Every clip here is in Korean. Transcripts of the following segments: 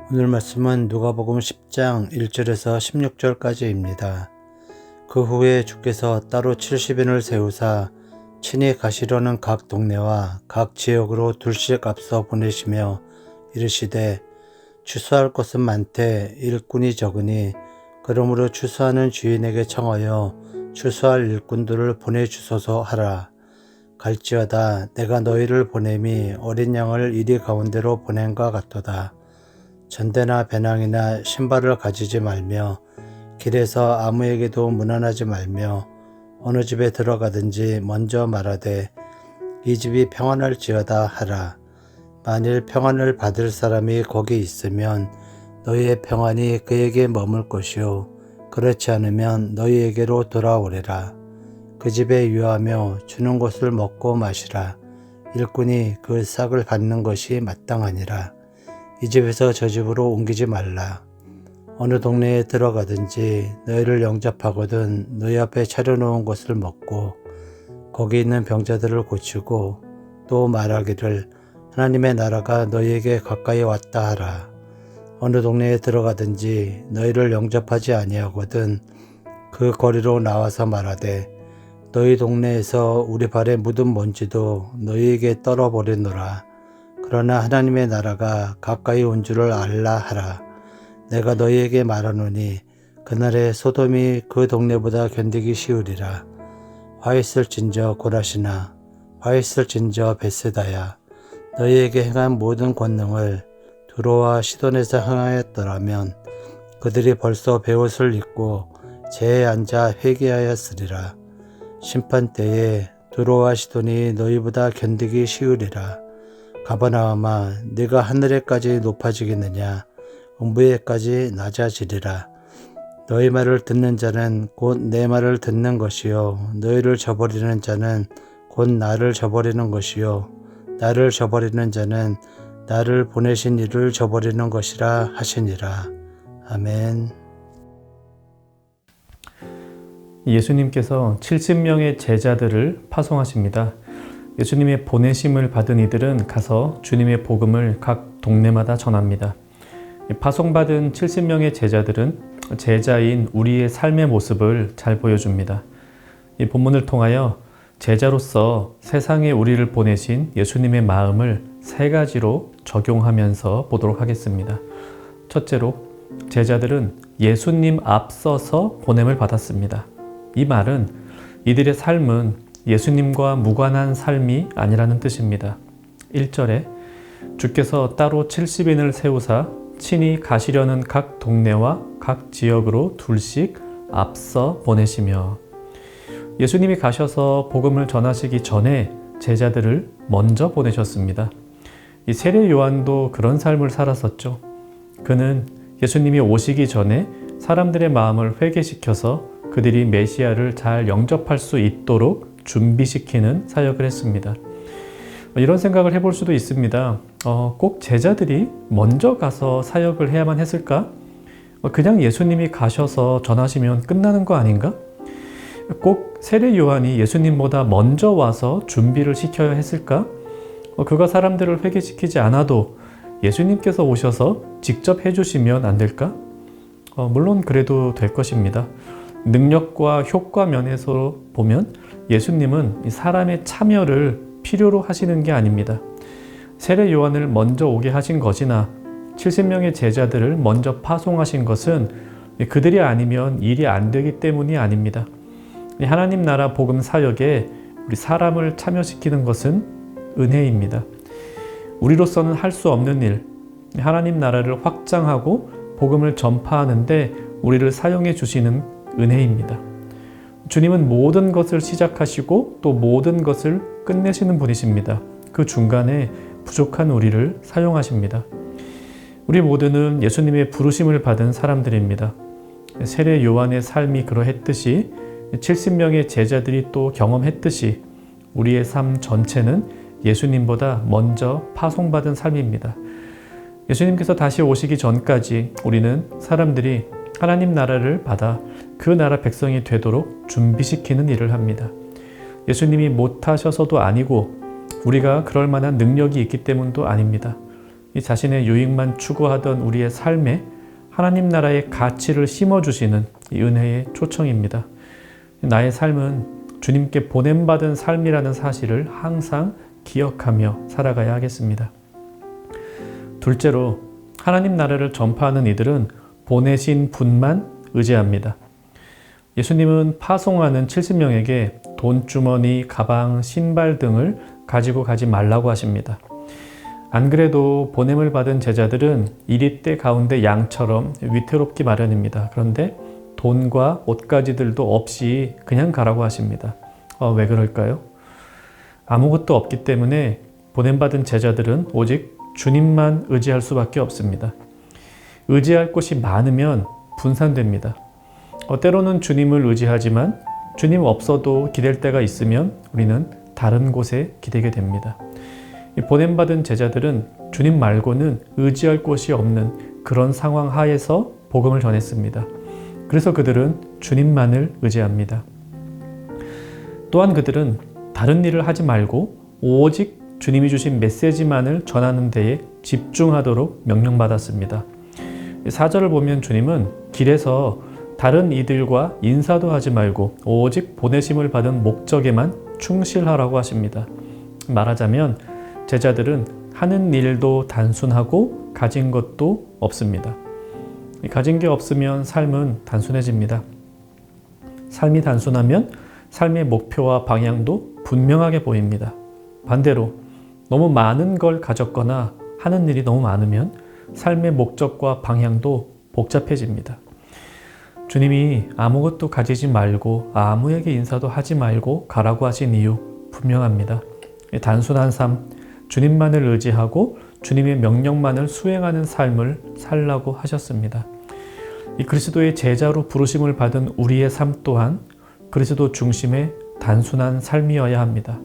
오늘 말씀은 누가복음 10장 1절에서 16절까지입니다. 그 후에 주께서 따로 70인을 세우사 친히 가시려는 각 동네와 각 지역으로 둘씩 앞서 보내시며 이르시되 추수할 것은 많되 일꾼이 적으니 그러므로 추수하는 주인에게 청하여 추수할 일꾼들을 보내주소서 하라. 갈지어다 내가 너희를 보냄이 어린 양을 이리 가운데로 보낸과 같도다. 전대나 배낭이나 신발을 가지지 말며 길에서 아무에게도 문안하지 말며 어느 집에 들어가든지 먼저 말하되 이 집이 평안할지어다 하라. 만일 평안을 받을 사람이 거기 있으면 너희의 평안이 그에게 머물 것이요 그렇지 않으면 너희에게로 돌아오리라. 그 집에 유하며 주는 것을 먹고 마시라. 일꾼이 그 싹을 받는 것이 마땅하니라. 이 집에서 저 집으로 옮기지 말라. 어느 동네에 들어가든지 너희를 영접하거든 너희 앞에 차려놓은 것을 먹고 거기 있는 병자들을 고치고 또 말하기를 하나님의 나라가 너희에게 가까이 왔다 하라. 어느 동네에 들어가든지 너희를 영접하지 아니하거든 그 거리로 나와서 말하되 너희 동네에서 우리 발에 묻은 먼지도 너희에게 떨어버리노라. 그러나 하나님의 나라가 가까이 온 줄을 알라 하라. 내가 너희에게 말하노니 그날에 소돔이 그 동네보다 견디기 쉬우리라. 화있을진저 고라시나 화있을진저 벳세다야. 너희에게 행한 모든 권능을 두로와 시돈에서 행하였더라면 그들이 벌써 베옷을 입고 재에 앉아 회개하였으리라. 심판 때에 두로와 시돈이 너희보다 견디기 쉬우리라. 가버나움아 네가 하늘에까지 높아지겠느냐 음부에까지 낮아지리라. 너희 말을 듣는 자는 곧 내 말을 듣는 것이요 너희를 저버리는 자는 곧 나를 저버리는 것이요 나를 저버리는 자는 나를 보내신 이를 저버리는 것이라 하시니라. 아멘. 예수님께서 70명의 제자들을 파송하십니다. 예수님의 보내심을 받은 이들은 가서 주님의 복음을 각 동네마다 전합니다. 파송받은 70명의 제자들은 제자인 우리의 삶의 모습을 잘 보여줍니다. 이 본문을 통하여 제자로서 세상에 우리를 보내신 예수님의 마음을 세 가지로 적용하면서 보도록 하겠습니다. 첫째로, 제자들은 예수님 앞서서 보냄을 받았습니다. 이 말은 이들의 삶은 예수님과 무관한 삶이 아니라는 뜻입니다. 1절에 주께서 따로 70인을 세우사 친히 가시려는 각 동네와 각 지역으로 둘씩 앞서 보내시며, 예수님이 가셔서 복음을 전하시기 전에 제자들을 먼저 보내셨습니다. 이 세례 요한도 그런 삶을 살았었죠. 그는 예수님이 오시기 전에 사람들의 마음을 회개시켜서 그들이 메시아를 잘 영접할 수 있도록 준비시키는 사역을 했습니다. 이런 생각을 해볼 수도 있습니다. 꼭 제자들이 먼저 가서 사역을 해야만 했을까? 그냥 예수님이 가셔서 전하시면 끝나는 거 아닌가? 꼭 세례 요한이 예수님보다 먼저 와서 준비를 시켜야 했을까? 그가 사람들을 회개시키지 않아도 예수님께서 오셔서 직접 해주시면 안 될까? 물론 그래도 될 것입니다. 능력과 효과 면에서 보면 예수님은 사람의 참여를 필요로 하시는 게 아닙니다. 세례 요한을 먼저 오게 하신 것이나 70명의 제자들을 먼저 파송하신 것은 그들이 아니면 일이 안 되기 때문이 아닙니다. 하나님 나라 복음 사역에 우리 사람을 참여시키는 것은 은혜입니다. 우리로서는 할 수 없는 일, 하나님 나라를 확장하고 복음을 전파하는데 우리를 사용해 주시는 은혜입니다. 주님은 모든 것을 시작하시고 또 모든 것을 끝내시는 분이십니다. 그 중간에 부족한 우리를 사용하십니다. 우리 모두는 예수님의 부르심을 받은 사람들입니다. 세례 요한의 삶이 그러했듯이 70명의 제자들이 또 경험했듯이 우리의 삶 전체는 예수님보다 먼저 파송받은 삶입니다. 예수님께서 다시 오시기 전까지 우리는 사람들이 하나님 나라를 받아 그 나라 백성이 되도록 준비시키는 일을 합니다. 예수님이 못하셔서도 아니고 우리가 그럴 만한 능력이 있기 때문도 아닙니다. 이 자신의 유익만 추구하던 우리의 삶에 하나님 나라의 가치를 심어주시는 이 은혜의 초청입니다. 나의 삶은 주님께 보냄받은 삶이라는 사실을 항상 기억하며 살아가야 하겠습니다. 둘째로, 하나님 나라를 전파하는 이들은 보내신 분만 의지합니다. 예수님은 파송하는 70명에게 돈주머니, 가방, 신발 등을 가지고 가지 말라고 하십니다. 안 그래도 보냄을 받은 제자들은 이리떼 가운데 양처럼 위태롭기 마련입니다. 그런데 돈과 옷가지들도 없이 그냥 가라고 하십니다. 왜 그럴까요? 아무것도 없기 때문에 보냄받은 제자들은 오직 주님만 의지할 수밖에 없습니다. 의지할 곳이 많으면 분산됩니다. 때로는 주님을 의지하지만 주님 없어도 기댈 때가 있으면 우리는 다른 곳에 기대게 됩니다. 보냄받은 제자들은 주님 말고는 의지할 곳이 없는 그런 상황 하에서 복음을 전했습니다. 그래서 그들은 주님만을 의지합니다. 또한 그들은 다른 일을 하지 말고 오직 주님이 주신 메시지만을 전하는 데에 집중하도록 명령받았습니다. 4절을 보면 주님은 길에서 다른 이들과 인사도 하지 말고 오직 보내심을 받은 목적에만 충실하라고 하십니다. 말하자면 제자들은 하는 일도 단순하고 가진 것도 없습니다. 가진 게 없으면 삶은 단순해집니다. 삶이 단순하면 삶의 목표와 방향도 분명하게 보입니다. 반대로 너무 많은 걸 가졌거나 하는 일이 너무 많으면 삶의 목적과 방향도 복잡해집니다. 주님이 아무것도 가지지 말고 아무에게 인사도 하지 말고 가라고 하신 이유 분명합니다. 단순한 삶, 주님만을 의지하고 주님의 명령만을 수행하는 삶을 살라고 하셨습니다. 이 그리스도의 제자로 부르심을 받은 우리의 삶 또한 그리스도 중심의 단순한 삶이어야 합니다.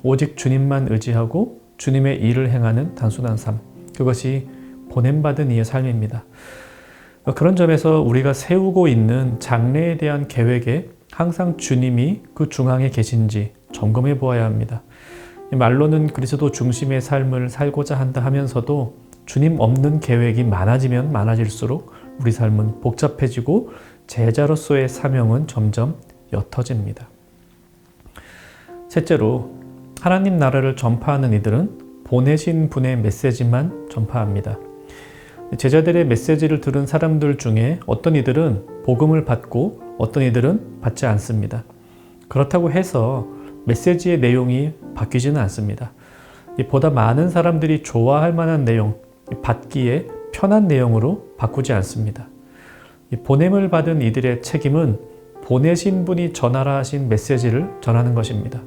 오직 주님만 의지하고 주님의 일을 행하는 단순한 삶, 그것이 보냄받은 이의 삶입니다. 그런 점에서 우리가 세우고 있는 장래에 대한 계획에 항상 주님이 그 중앙에 계신지 점검해 보아야 합니다. 말로는 그리스도 중심의 삶을 살고자 한다 하면서도 주님 없는 계획이 많아지면 많아질수록 우리 삶은 복잡해지고 제자로서의 사명은 점점 옅어집니다. 셋째로, 하나님 나라를 전파하는 이들은 보내신 분의 메시지만 전파합니다. 제자들의 메시지를 들은 사람들 중에 어떤 이들은 복음을 받고 어떤 이들은 받지 않습니다. 그렇다고 해서 메시지의 내용이 바뀌지는 않습니다. 보다 많은 사람들이 좋아할 만한 내용, 받기에 편한 내용으로 바꾸지 않습니다. 보냄을 받은 이들의 책임은 보내신 분이 전하라 하신 메시지를 전하는 것입니다.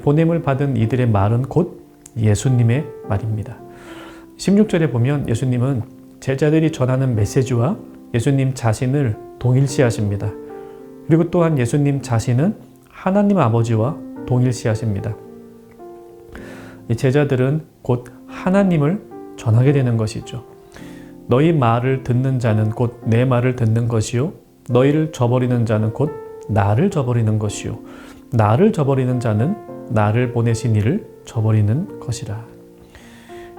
보냄을 받은 이들의 말은 곧 예수님의 말입니다. 16절에 보면 예수님은 제자들이 전하는 메시지와 예수님 자신을 동일시하십니다. 그리고 또한 예수님 자신은 하나님 아버지와 동일시하십니다. 이 제자들은 곧 하나님을 전하게 되는 것이죠. 너희 말을 듣는 자는 곧 내 말을 듣는 것이요 너희를 저버리는 자는 곧 나를 저버리는 것이요 나를 저버리는 자는 나를 보내신 이를 저버리는 것이라.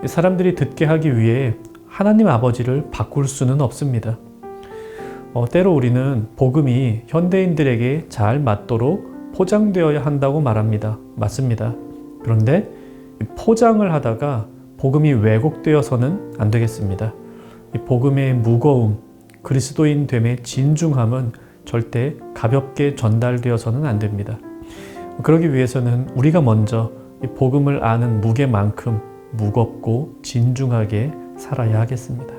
사람들이 듣게 하기 위해 하나님 아버지를 바꿀 수는 없습니다. 때로 우리는 복음이 현대인들에게 잘 맞도록 포장되어야 한다고 말합니다. 맞습니다. 그런데 포장을 하다가 복음이 왜곡되어서는 안 되겠습니다. 복음의 무거움, 그리스도인 됨의 진중함은 절대 가볍게 전달되어서는 안 됩니다. 그러기 위해서는 우리가 먼저 복음을 아는 무게만큼 무겁고 진중하게 살아야 하겠습니다.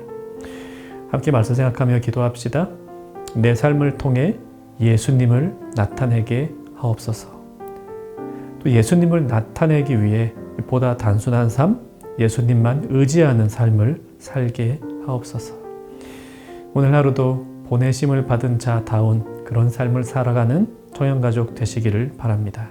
함께 말씀 생각하며 기도합시다. 내 삶을 통해 예수님을 나타내게 하옵소서. 또 예수님을 나타내기 위해 보다 단순한 삶, 예수님만 의지하는 삶을 살게 하옵소서. 오늘 하루도 보내심을 받은 자다운 그런 삶을 살아가는 청년가족 되시기를 바랍니다.